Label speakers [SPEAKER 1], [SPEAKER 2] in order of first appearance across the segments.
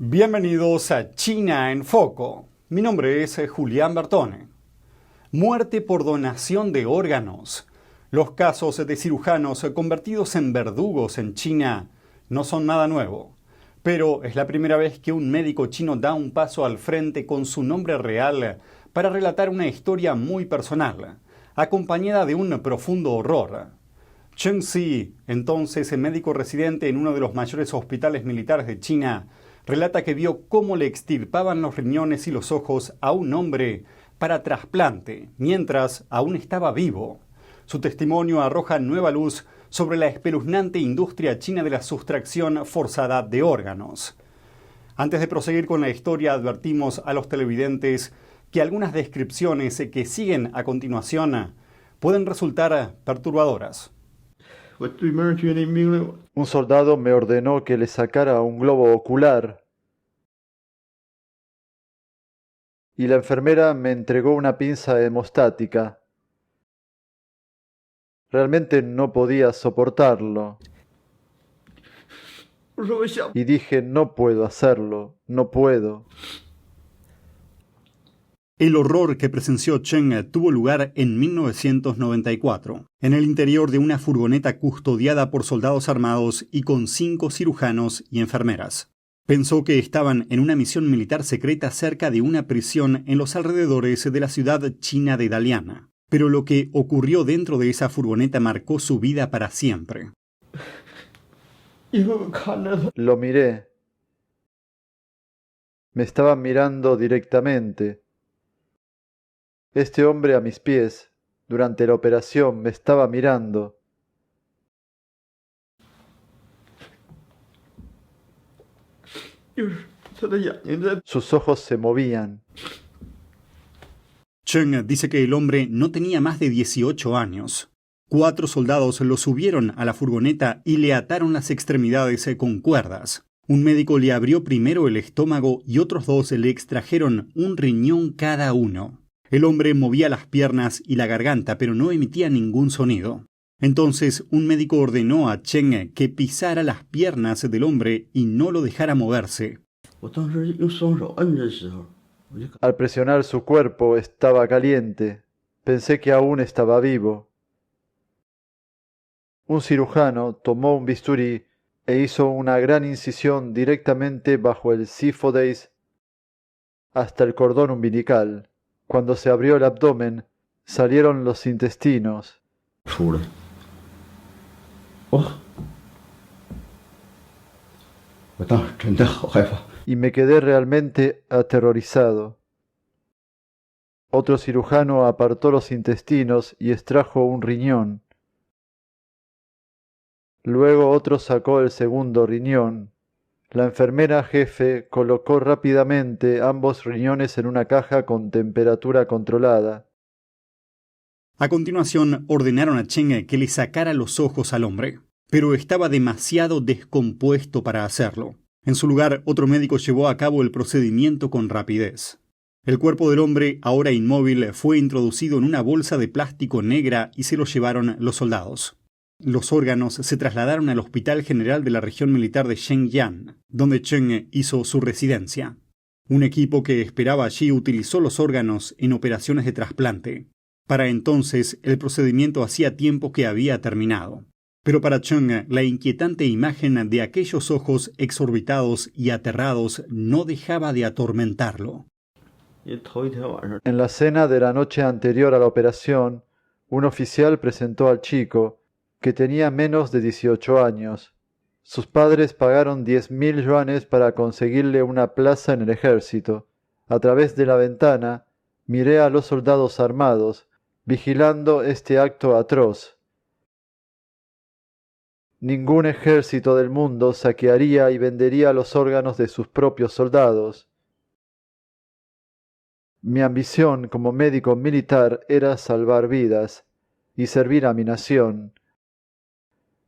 [SPEAKER 1] Bienvenidos a China en Foco. Mi nombre es Julián Bertone. Muerte por donación de órganos. Los casos de cirujanos convertidos en verdugos en China no son nada nuevo. Pero es la primera vez que un médico chino da un paso al frente con su nombre real para relatar una historia muy personal, acompañada de un profundo horror. Chen Xi, entonces médico residente en uno de los mayores hospitales militares de China, relata que vio cómo le extirpaban los riñones y los ojos a un hombre para trasplante, mientras aún estaba vivo. Su testimonio arroja nueva luz sobre la espeluznante industria china de la sustracción forzada de órganos. Antes de proseguir con la historia, advertimos a los televidentes que algunas descripciones que siguen a continuación pueden resultar perturbadoras.
[SPEAKER 2] Un soldado me ordenó que le sacara un globo ocular y la enfermera me entregó una pinza hemostática. Realmente no podía soportarlo. Y dije, no puedo hacerlo, no puedo.
[SPEAKER 1] El horror que presenció Chen tuvo lugar en 1994, en el interior de una furgoneta custodiada por soldados armados y con 5 cirujanos y enfermeras. Pensó que estaban en una misión militar secreta cerca de una prisión en los alrededores de la ciudad china de Dalian. Pero lo que ocurrió dentro de esa furgoneta marcó su vida para siempre.
[SPEAKER 2] Lo miré. Me estaba mirando directamente. Este hombre a mis pies, durante la operación, me estaba mirando. Sus ojos se movían.
[SPEAKER 1] Chen dice que el hombre no tenía más de 18 años. 4 soldados lo subieron a la furgoneta y le ataron las extremidades con cuerdas. Un médico le abrió primero el estómago y otros 2 le extrajeron un riñón cada uno. El hombre movía las piernas y la garganta, pero no emitía ningún sonido. Entonces, un médico ordenó a Chen que pisara las piernas del hombre y no lo dejara moverse.
[SPEAKER 2] Al presionar su cuerpo estaba caliente. Pensé que aún estaba vivo. Un cirujano tomó un bisturí e hizo una gran incisión directamente bajo el sífodes hasta el cordón umbilical. Cuando se abrió el abdomen, salieron los intestinos. Y me quedé realmente aterrorizado. Otro cirujano apartó los intestinos y extrajo un riñón. Luego otro sacó el segundo riñón. La enfermera jefe colocó rápidamente ambos riñones en una caja con temperatura controlada.
[SPEAKER 1] A continuación, ordenaron a Chen que le sacara los ojos al hombre, pero estaba demasiado descompuesto para hacerlo. En su lugar, otro médico llevó a cabo el procedimiento con rapidez. El cuerpo del hombre, ahora inmóvil, fue introducido en una bolsa de plástico negra y se lo llevaron los soldados. Los órganos se trasladaron al Hospital General de la Región Militar de Shenyang, donde Chen hizo su residencia. Un equipo que esperaba allí utilizó los órganos en operaciones de trasplante. Para entonces, el procedimiento hacía tiempo que había terminado. Pero para Chen, la inquietante imagen de aquellos ojos exorbitados y aterrados no dejaba de atormentarlo.
[SPEAKER 2] En la cena de la noche anterior a la operación, un oficial presentó al chico, que tenía menos de 18 años. Sus padres pagaron 10.000 yuanes para conseguirle una plaza en el ejército. A través de la ventana, miré a los soldados armados, vigilando este acto atroz. Ningún ejército del mundo saquearía y vendería los órganos de sus propios soldados. Mi ambición como médico militar era salvar vidas y servir a mi nación.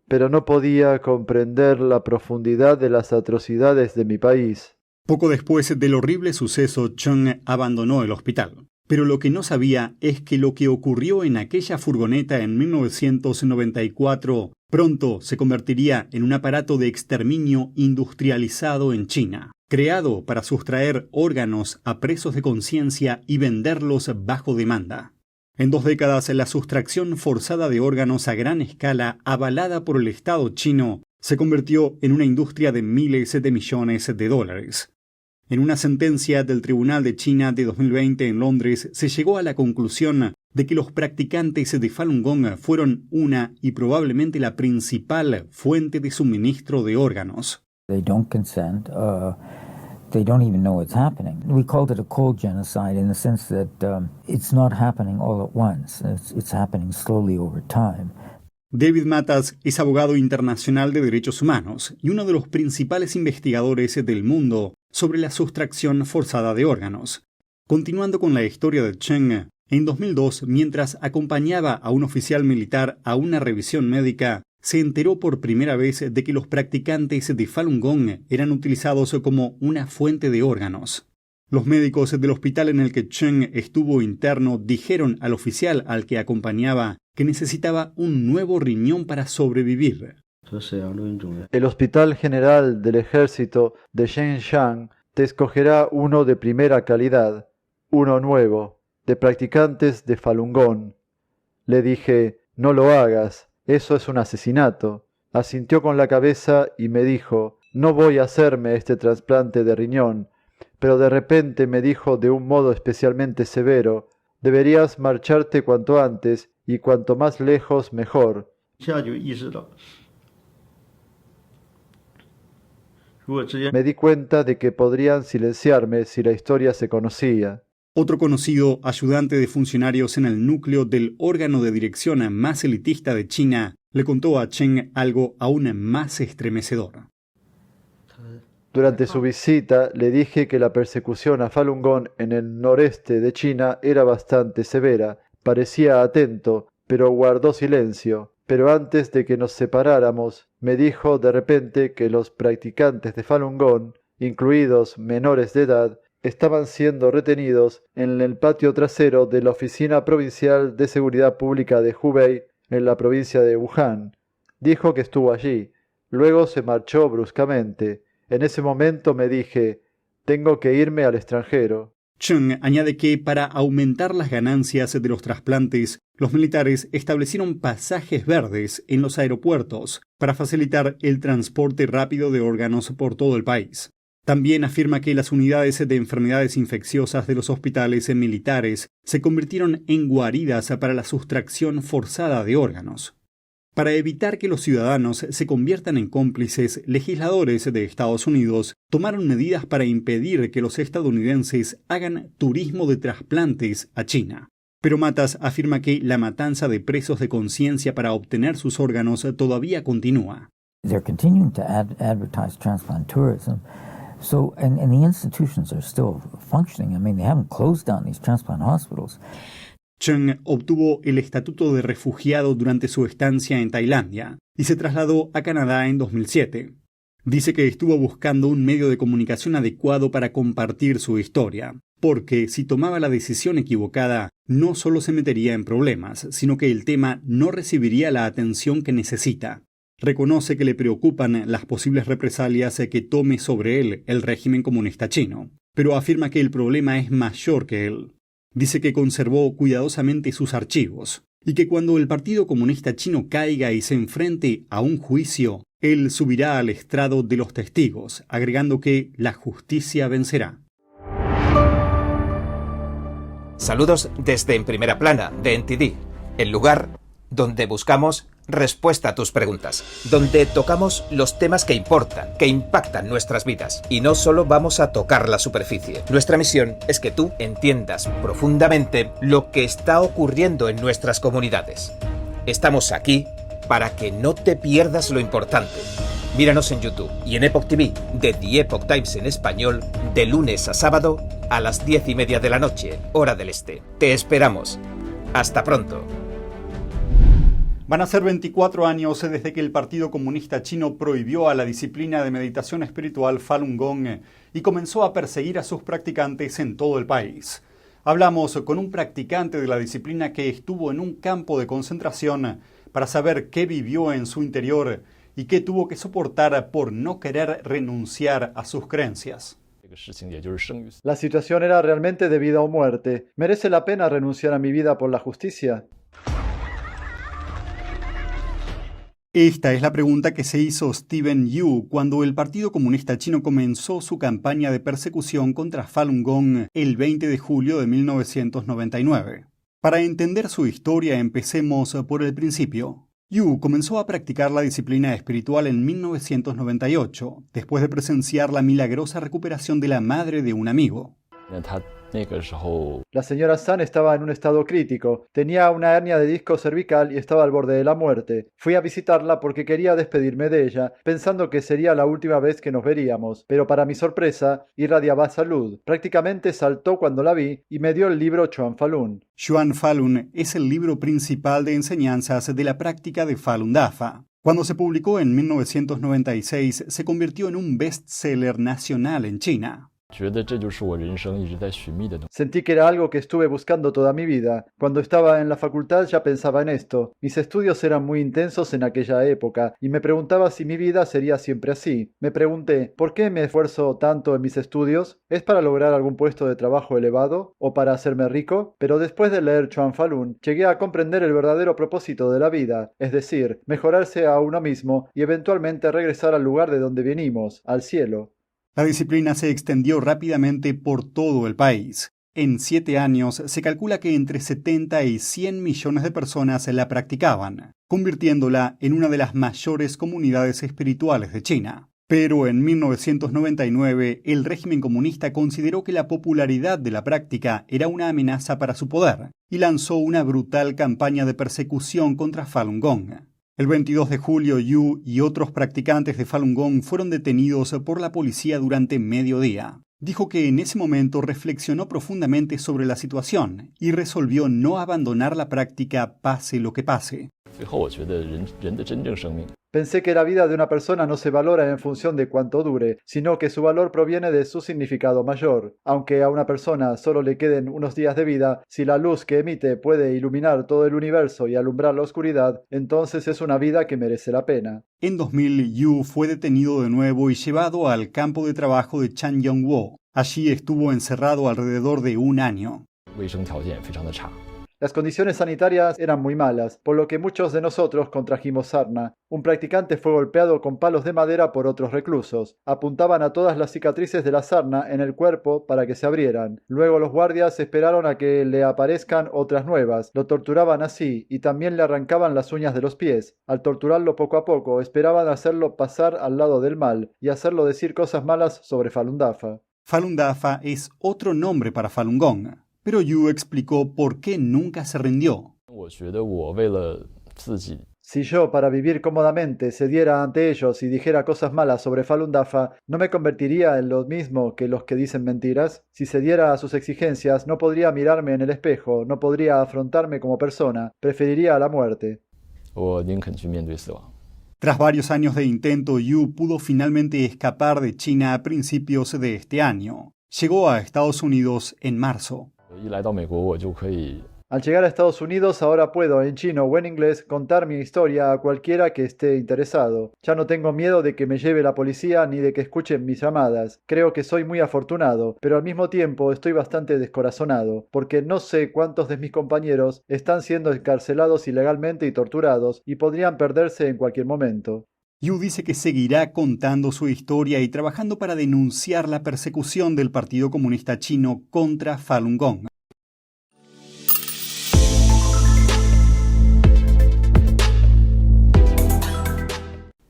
[SPEAKER 2] Pero no podía comprender la profundidad de las atrocidades de mi país.
[SPEAKER 1] Poco después del horrible suceso, Chen abandonó el hospital. Pero lo que no sabía es que lo que ocurrió en aquella furgoneta en 1994 pronto se convertiría en un aparato de exterminio industrializado en China, creado para sustraer órganos a presos de conciencia y venderlos bajo demanda. En 2 décadas, la sustracción forzada de órganos a gran escala, avalada por el Estado chino, se convirtió en una industria de miles de millones de dólares. En una sentencia del Tribunal de China de 2020 en Londres, se llegó a la conclusión de que los practicantes de Falun Gong fueron una y probablemente la principal fuente de suministro de órganos.
[SPEAKER 3] They don't consent. They don't even know it's happening. We called it a cold genocide in the sense that it's not happening all at once. It's happening slowly over time.
[SPEAKER 1] David Matas es abogado internacional de derechos humanos y uno de los principales investigadores del mundo sobre la sustracción forzada de órganos. Continuando con la historia de Cheng, en 2002, mientras acompañaba a un oficial militar a una revisión médica, se enteró por primera vez de que los practicantes de Falun Gong eran utilizados como una fuente de órganos. Los médicos del hospital en el que Cheng estuvo interno dijeron al oficial al que acompañaba que necesitaba un nuevo riñón para sobrevivir.
[SPEAKER 2] El Hospital General del Ejército de Zhejiang te escogerá uno de primera calidad, uno nuevo, de practicantes de Falun Gong. Le dije, no lo hagas, eso es un asesinato. Asintió con la cabeza y me dijo, no voy a hacerme este trasplante de riñón, pero de repente me dijo de un modo especialmente severo, deberías marcharte cuanto antes y cuanto más lejos mejor. Me di cuenta de que podrían silenciarme si la historia se conocía.
[SPEAKER 1] Otro conocido ayudante de funcionarios en el núcleo del órgano de dirección más elitista de China le contó a Cheng algo aún más estremecedor.
[SPEAKER 2] Durante su visita le dije que la persecución a Falun Gong en el noreste de China era bastante severa. Parecía atento, pero guardó silencio. Pero antes de que nos separáramos, me dijo de repente que los practicantes de Falun Gong, incluidos menores de edad, estaban siendo retenidos en el patio trasero de la Oficina Provincial de Seguridad Pública de Hubei, en la provincia de Wuhan. Dijo que estuvo allí. Luego se marchó bruscamente. En ese momento me dije, tengo que irme al extranjero.
[SPEAKER 1] Cheng añade que para aumentar las ganancias de los trasplantes, los militares establecieron pasajes verdes en los aeropuertos para facilitar el transporte rápido de órganos por todo el país. También afirma que las unidades de enfermedades infecciosas de los hospitales militares se convirtieron en guaridas para la sustracción forzada de órganos. Para evitar que los ciudadanos se conviertan en cómplices, legisladores de Estados Unidos tomaron medidas para impedir que los estadounidenses hagan turismo de trasplantes a China. Pero Matas afirma que la matanza de presos de conciencia para obtener sus órganos todavía continúa.
[SPEAKER 3] They're continuing to advertise transplant tourism. So, and the institutions are still functioning. I mean, they haven't closed down these transplant hospitals.
[SPEAKER 1] Cheng obtuvo el estatuto de refugiado durante su estancia en Tailandia y se trasladó a Canadá en 2007. Dice que estuvo buscando un medio de comunicación adecuado para compartir su historia, porque si tomaba la decisión equivocada, no solo se metería en problemas, sino que el tema no recibiría la atención que necesita. Reconoce que le preocupan las posibles represalias que tome sobre él el régimen comunista chino, pero afirma que el problema es mayor que él. Dice que conservó cuidadosamente sus archivos y que cuando el Partido Comunista Chino caiga y se enfrente a un juicio, él subirá al estrado de los testigos, agregando que la justicia vencerá.
[SPEAKER 4] Saludos desde En Primera Plana, de NTD, el lugar donde buscamos respuesta a tus preguntas, donde tocamos los temas que importan, que impactan nuestras vidas, y no solo vamos a tocar la superficie. Nuestra misión es que tú entiendas profundamente lo que está ocurriendo en nuestras comunidades. Estamos aquí para que no te pierdas lo importante. Míranos en YouTube y en Epoch TV, de The Epoch Times en español, de lunes a sábado a las 10:30 de la noche, hora del este. Te esperamos. Hasta pronto.
[SPEAKER 1] Van a ser 24 años desde que el Partido Comunista Chino prohibió a la disciplina de meditación espiritual Falun Gong y comenzó a perseguir a sus practicantes en todo el país. Hablamos con un practicante de la disciplina que estuvo en un campo de concentración para saber qué vivió en su interior y qué tuvo que soportar por no querer renunciar a sus creencias.
[SPEAKER 2] La situación era realmente de vida o muerte. ¿Merece la pena renunciar a mi vida por la justicia?
[SPEAKER 1] Esta es la pregunta que se hizo Steven Yu cuando el Partido Comunista Chino comenzó su campaña de persecución contra Falun Gong el 20 de julio de 1999. Para entender su historia, empecemos por el principio. Yu comenzó a practicar la disciplina espiritual en 1998, después de presenciar la milagrosa recuperación de la madre de un amigo.
[SPEAKER 2] La señora San estaba en un estado crítico, tenía una hernia de disco cervical y estaba al borde de la muerte. Fui a visitarla porque quería despedirme de ella, pensando que sería la última vez que nos veríamos, pero para mi sorpresa, irradiaba salud. Prácticamente saltó cuando la vi y me dio el libro Chuan Falun.
[SPEAKER 1] Chuan Falun es el libro principal de enseñanzas de la práctica de Falun Dafa. Cuando se publicó en 1996, se convirtió en un bestseller nacional en China.
[SPEAKER 2] Sentí que era algo que estuve buscando toda mi vida. Cuando estaba en la facultad ya pensaba en esto. Mis estudios eran muy intensos en aquella época y me preguntaba si mi vida sería siempre así. Me pregunté, ¿por qué me esfuerzo tanto en mis estudios? ¿Es para lograr algún puesto de trabajo elevado? ¿O para hacerme rico? Pero después de leer Chuan Falun, llegué a comprender el verdadero propósito de la vida, es decir, mejorarse a uno mismo y eventualmente regresar al lugar de donde venimos, al cielo.
[SPEAKER 1] La disciplina se extendió rápidamente por todo el país. En 7 años se calcula que entre 70 y 100 millones de personas la practicaban, convirtiéndola en una de las mayores comunidades espirituales de China. Pero en 1999 el régimen comunista consideró que la popularidad de la práctica era una amenaza para su poder y lanzó una brutal campaña de persecución contra Falun Gong. El 22 de julio, Yu y otros practicantes de Falun Gong fueron detenidos por la policía durante medio día. Dijo que en ese momento reflexionó profundamente sobre la situación y resolvió no abandonar la práctica pase lo que pase.
[SPEAKER 2] Pensé que la vida de una persona no se valora en función de cuánto dure, sino que su valor proviene de su significado mayor. Aunque a una persona solo le queden unos días de vida, si la luz que emite puede iluminar todo el universo y alumbrar la oscuridad, entonces es una vida que merece la pena.
[SPEAKER 1] En 2000, Yu fue detenido de nuevo y llevado al campo de trabajo de Changyongwo. Allí estuvo encerrado alrededor de 1 año.
[SPEAKER 2] Las condiciones sanitarias eran muy malas, por lo que muchos de nosotros contrajimos sarna. Un practicante fue golpeado con palos de madera por otros reclusos. Apuntaban a todas las cicatrices de la sarna en el cuerpo para que se abrieran. Luego los guardias esperaron a que le aparezcan otras nuevas. Lo torturaban así y también le arrancaban las uñas de los pies. Al torturarlo poco a poco, esperaban hacerlo pasar al lado del mal y hacerlo decir cosas malas sobre Falun Dafa.
[SPEAKER 1] Falun Dafa es otro nombre para Falun Gong. Pero Yu explicó por qué nunca se rindió.
[SPEAKER 2] Si yo, para vivir cómodamente, cediera ante ellos y dijera cosas malas sobre Falun Dafa, ¿no me convertiría en lo mismo que los que dicen mentiras? Si cediera a sus exigencias, no podría mirarme en el espejo, no podría afrontarme como persona, preferiría la muerte.
[SPEAKER 1] Tras varios años de intento, Yu pudo finalmente escapar de China a principios de este año. Llegó a Estados Unidos en marzo.
[SPEAKER 2] Al llegar a Estados Unidos ahora puedo, en chino o en inglés, contar mi historia a cualquiera que esté interesado. Ya no tengo miedo de que me lleve la policía ni de que escuchen mis llamadas. Creo que soy muy afortunado, pero al mismo tiempo estoy bastante descorazonado, porque no sé cuántos de mis compañeros están siendo encarcelados ilegalmente y torturados, y podrían perderse en cualquier momento.
[SPEAKER 1] Yu dice que seguirá contando su historia y trabajando para denunciar la persecución del Partido Comunista Chino contra Falun Gong.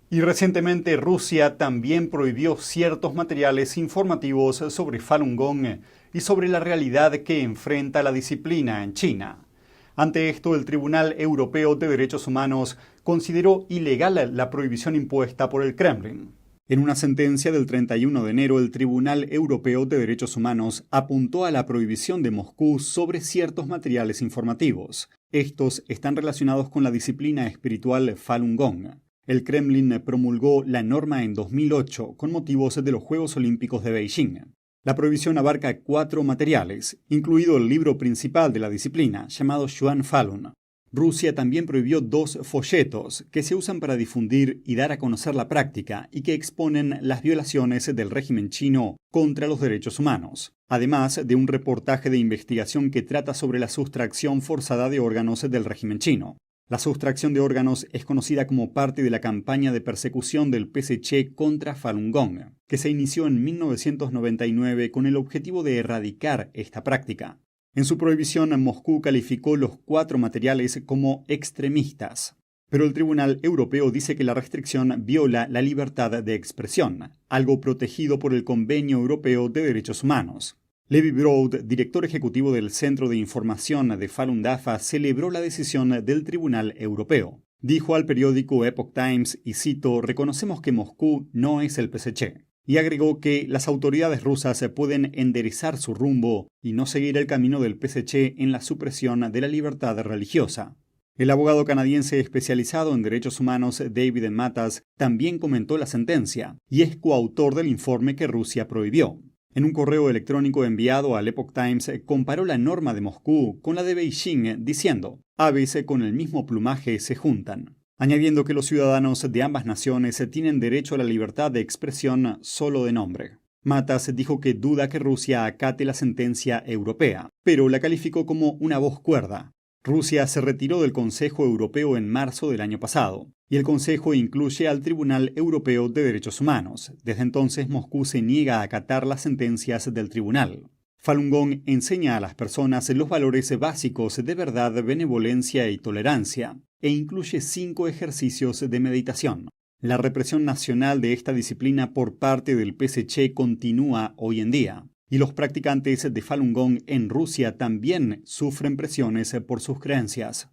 [SPEAKER 1] Y recientemente Rusia también prohibió ciertos materiales informativos sobre Falun Gong y sobre la realidad que enfrenta la disciplina en China. Ante esto, el Tribunal Europeo de Derechos Humanos consideró ilegal la prohibición impuesta por el Kremlin. En una sentencia del 31 de enero, el Tribunal Europeo de Derechos Humanos apuntó a la prohibición de Moscú sobre ciertos materiales informativos. Estos están relacionados con la disciplina espiritual Falun Gong. El Kremlin promulgó la norma en 2008 con motivos de los Juegos Olímpicos de Beijing. La prohibición abarca 4 materiales, incluido el libro principal de la disciplina, llamado Chuan Falun. Rusia también prohibió 2 folletos que se usan para difundir y dar a conocer la práctica y que exponen las violaciones del régimen chino contra los derechos humanos, además de un reportaje de investigación que trata sobre la sustracción forzada de órganos del régimen chino. La sustracción de órganos es conocida como parte de la campaña de persecución del PSC contra Falun Gong, que se inició en 1999 con el objetivo de erradicar esta práctica. En su prohibición, Moscú calificó los 4 materiales como extremistas, pero el Tribunal Europeo dice que la restricción viola la libertad de expresión, algo protegido por el Convenio Europeo de Derechos Humanos. Levi Broad, director ejecutivo del Centro de Información de Falun Dafa, celebró la decisión del Tribunal Europeo. Dijo al periódico Epoch Times, y cito, «Reconocemos que Moscú no es el PSC». Y agregó que las autoridades rusas pueden enderezar su rumbo y no seguir el camino del PSC en la supresión de la libertad religiosa. El abogado canadiense especializado en derechos humanos David Matas también comentó la sentencia y es coautor del informe que Rusia prohibió. En un correo electrónico enviado al Epoch Times, comparó la norma de Moscú con la de Beijing, diciendo, «Aves con el mismo plumaje se juntan», añadiendo que los ciudadanos de ambas naciones tienen derecho a la libertad de expresión solo de nombre. Matas dijo que duda que Rusia acate la sentencia europea, pero la calificó como una voz cuerda. Rusia se retiró del Consejo Europeo en marzo del año pasado, y el Consejo incluye al Tribunal Europeo de Derechos Humanos. Desde entonces, Moscú se niega a acatar las sentencias del tribunal. Falun Gong enseña a las personas los valores básicos de verdad, benevolencia y tolerancia, e incluye 5 ejercicios de meditación. La represión nacional de esta disciplina por parte del PSC continúa hoy en día, y los practicantes de Falun Gong en Rusia también sufren presiones por sus creencias.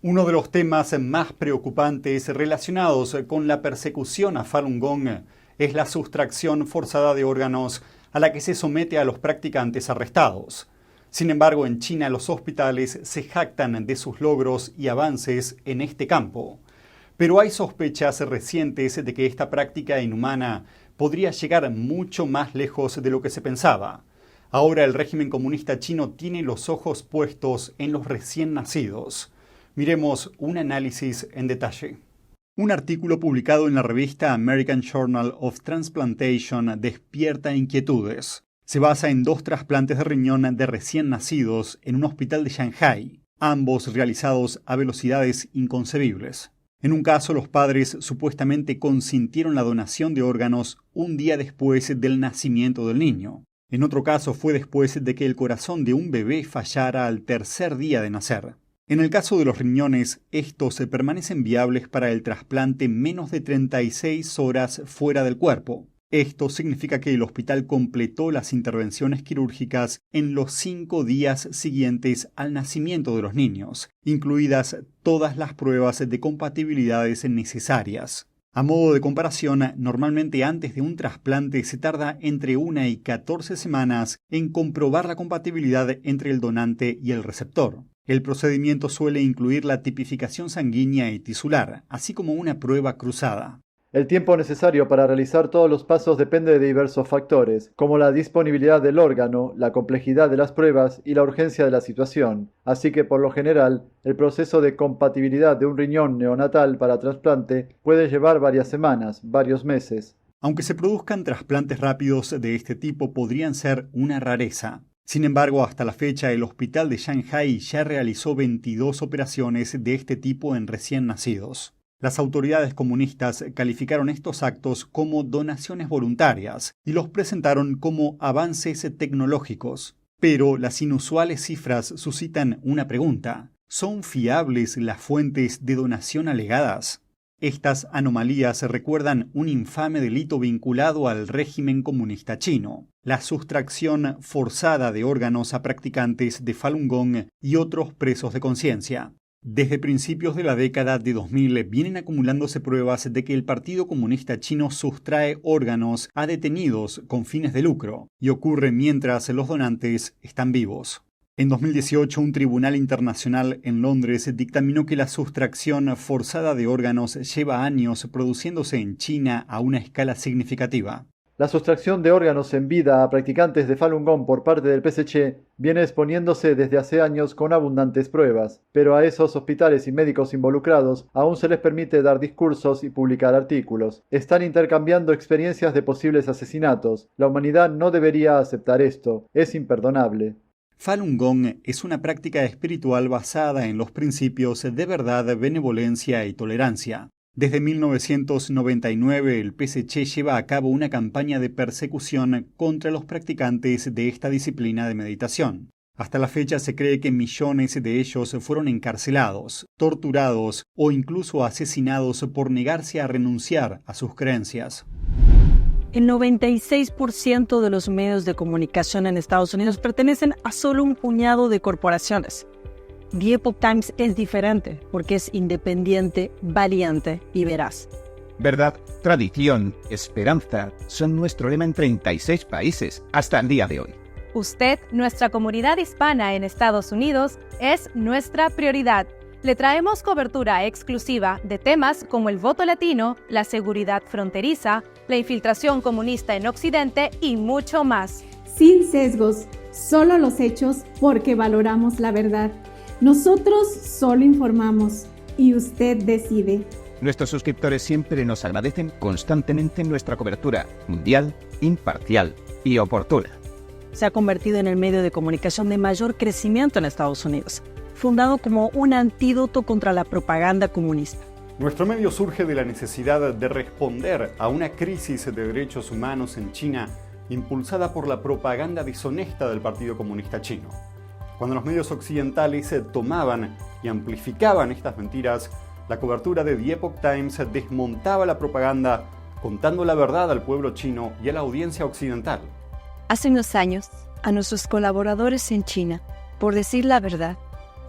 [SPEAKER 1] Uno de los temas más preocupantes relacionados con la persecución a Falun Gong es la sustracción forzada de órganos a la que se somete a los practicantes arrestados. Sin embargo, en China los hospitales se jactan de sus logros y avances en este campo. Pero hay sospechas recientes de que esta práctica inhumana podría llegar mucho más lejos de lo que se pensaba. Ahora el régimen comunista chino tiene los ojos puestos en los recién nacidos. Miremos un análisis en detalle. Un artículo publicado en la revista American Journal of Transplantation despierta inquietudes. Se basa en 2 trasplantes de riñón de recién nacidos en un hospital de Shanghái, ambos realizados a velocidades inconcebibles. En un caso, los padres supuestamente consintieron la donación de órganos un día después del nacimiento del niño. En otro caso, fue después de que el corazón de un bebé fallara al 3er día de nacer. En el caso de los riñones, estos permanecen viables para el trasplante menos de 36 horas fuera del cuerpo. Esto significa que el hospital completó las intervenciones quirúrgicas en los 5 días siguientes al nacimiento de los niños, incluidas todas las pruebas de compatibilidades necesarias. A modo de comparación, normalmente antes de un trasplante se tarda entre 1 y 14 semanas en comprobar la compatibilidad entre el donante y el receptor. El procedimiento suele incluir la tipificación sanguínea y tisular, así como una prueba cruzada.
[SPEAKER 2] El tiempo necesario para realizar todos los pasos depende de diversos factores, como la disponibilidad del órgano, la complejidad de las pruebas y la urgencia de la situación. Así que, por lo general, el proceso de compatibilidad de un riñón neonatal para trasplante puede llevar varias semanas, varios meses.
[SPEAKER 1] Aunque se produzcan trasplantes rápidos de este tipo, podrían ser una rareza. Sin embargo, hasta la fecha, el hospital de Shanghái ya realizó 22 operaciones de este tipo en recién nacidos. Las autoridades comunistas calificaron estos actos como donaciones voluntarias y los presentaron como avances tecnológicos. Pero las inusuales cifras suscitan una pregunta. ¿Son fiables las fuentes de donación alegadas? Estas anomalías recuerdan un infame delito vinculado al régimen comunista chino, la sustracción forzada de órganos a practicantes de Falun Gong y otros presos de conciencia. Desde principios de la década de 2000 vienen acumulándose pruebas de que el Partido Comunista Chino sustrae órganos a detenidos con fines de lucro, y ocurre mientras los donantes están vivos. En 2018, un tribunal internacional en Londres dictaminó que la sustracción forzada de órganos lleva años produciéndose en China a una escala significativa.
[SPEAKER 2] La sustracción de órganos en vida a practicantes de Falun Gong por parte del PSC viene exponiéndose desde hace años con abundantes pruebas, pero a esos hospitales y médicos involucrados aún se les permite dar discursos y publicar artículos. Están intercambiando experiencias de posibles asesinatos. La humanidad no debería aceptar esto. Es imperdonable.
[SPEAKER 1] Falun Gong es una práctica espiritual basada en los principios de verdad, benevolencia y tolerancia. Desde 1999, el PSC lleva a cabo una campaña de persecución contra los practicantes de esta disciplina de meditación. Hasta la fecha se cree que millones de ellos fueron encarcelados, torturados o incluso asesinados por negarse a renunciar a sus creencias.
[SPEAKER 5] El 96% de los medios de comunicación en Estados Unidos pertenecen a solo un puñado de corporaciones. The Epoch Times es diferente porque es independiente, valiente y veraz.
[SPEAKER 4] Verdad, tradición, esperanza son nuestro lema en 36 países hasta el día de hoy.
[SPEAKER 6] Usted, nuestra comunidad hispana en Estados Unidos, es nuestra prioridad. Le traemos cobertura exclusiva de temas como el voto latino, la seguridad fronteriza, la infiltración comunista en Occidente y mucho más.
[SPEAKER 7] Sin sesgos, solo los hechos porque valoramos la verdad. Nosotros solo informamos y usted decide.
[SPEAKER 4] Nuestros suscriptores siempre nos agradecen constantemente nuestra cobertura mundial, imparcial y oportuna.
[SPEAKER 5] Se ha convertido en el medio de comunicación de mayor crecimiento en Estados Unidos, fundado como un antídoto contra la propaganda comunista.
[SPEAKER 1] Nuestro medio surge de la necesidad de responder a una crisis de derechos humanos en China impulsada por la propaganda deshonesta del Partido Comunista Chino. Cuando los medios occidentales tomaban y amplificaban estas mentiras, la cobertura de The Epoch Times desmontaba la propaganda, contando la verdad al pueblo chino y a la audiencia occidental.
[SPEAKER 8] Hace unos años, a nuestros colaboradores en China, por decir la verdad,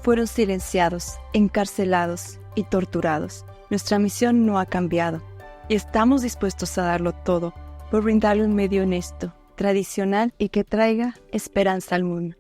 [SPEAKER 8] fueron silenciados, encarcelados y torturados. Nuestra misión no ha cambiado y estamos dispuestos a darlo todo por brindarle un medio honesto, tradicional y que traiga esperanza al mundo.